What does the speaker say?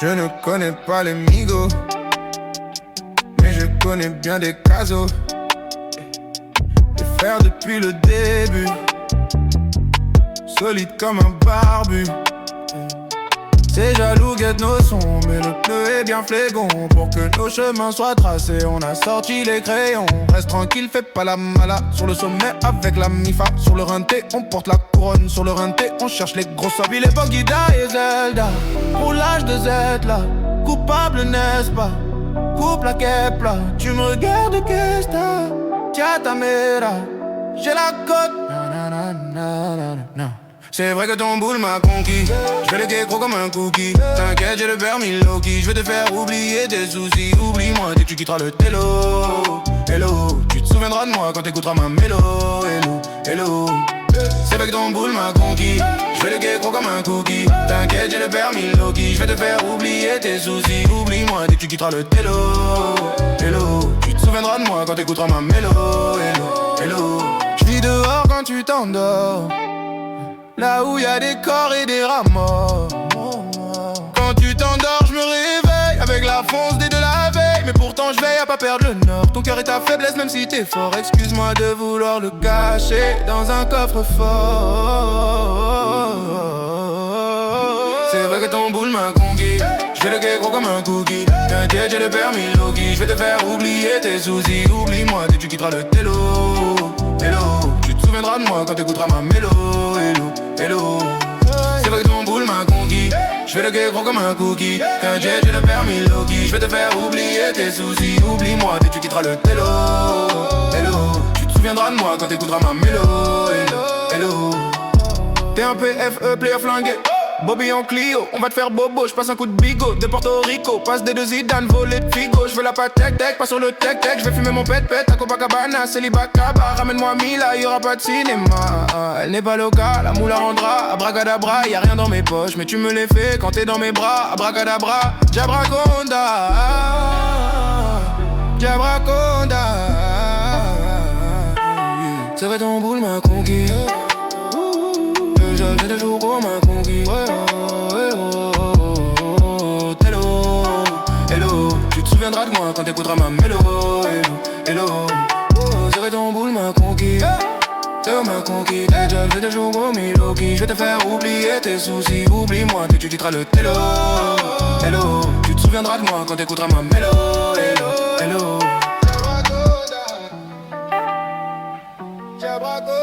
Je ne connais pas les migos, mais je connais bien des casos. Des frères depuis le début, solide comme un barbu. Ces jaloux guettent nos sons, mais le pneu est bien flégon. Pour que nos chemins soient tracés, on a sorti les crayons. Reste tranquille, fais pas la mala. Sur le sommet avec la mifa. Sur le rinté, on porte la couronne. Sur le rinté, on cherche les gros sables. Il est pas Guida et Zelda, roulage de Z là. Coupable n'est-ce pas? Coupe la kepla. Tu me regardes, qu'est-ce que t'as? Tiens ta mera, j'ai la cote. C'est vrai que ton boule m'a conquis. Je vais le gay gros comme un cookie. T'inquiète, j'ai le permis Loki. Je vais te faire oublier tes soucis. Oublie-moi dès que tu quitteras le télo. Hello, tu te souviendras de moi quand t'écouteras ma mélo. Hello, hello. C'est vrai que ton boule m'a conquis. Je vais le gay gros comme un cookie. T'inquiète, j'ai le permis Loki. Je vais te faire oublier tes soucis. Oublie-moi dès que tu quitteras le télo. Hello, tu te souviendras de moi quand t'écouteras ma mélo. Hello, hello. J'vis dehors quand tu t'endors, là où y'a des corps et des rats morts. Quand tu t'endors, je me réveille avec la fonce des de la veille. Mais pourtant je veille à pas perdre le nord. Ton cœur est ta faiblesse même si t'es fort. Excuse-moi de vouloir le cacher dans un coffre-fort. C'est vrai que ton boule m'a conquis. Je vais le gay gros comme un cookie. T'inquiète, j'ai le permis Loki. Je vais te faire oublier tes soucis. Oublie-moi dès que tu quitteras le télo. Hello, tu te souviendras de moi quand t'écouteras ma mélo. Hello, hello. C'est vrai que ton boule m'a conquis. Je vais le gay gros comme un cookie. T'inquiète, j'ai le permis Loki. Je vais te faire oublier tes soucis. Oublie-moi dès que tu quitteras le télo. Hello, tu te souviendras de moi quand t'écouteras ma mélo. Hello, hello. T'es un PFE, player flingué. Bobby en Clio, on va te faire bobo, je passe un coup de bigot. De Porto Rico, passe des deux Zidane, volé de Figo. Je veux la patte tech, pas sur le tech, je vais fumer mon pet à Copacabana, célibat Kaba. Ramène-moi Mila, y'aura pas de cinéma. Elle n'est pas locale, la moula rendra. Abracadabra, y'a rien dans mes poches, mais tu me les fais quand t'es dans mes bras. Abracadabra, Jabraconda, Jabraconda. C'est vrai ton boule m'a conquis. J'ai des jours qu'on m'a conquis. Hello, hello. Tu te souviendras de moi quand t'écouteras ma mélo. Hello, hello. C'est vrai ton boule m'a conquis. Ça m'a conquis. Déjà j'ai des jours qu'on m'a Loki. Je vais te faire oublier tes soucis. Oublie-moi dès que tu quitteras le télo. Hello, tu te souviendras de moi quand t'écouteras ma mélo. Hello, hello. Jabraconda, Jabraconda.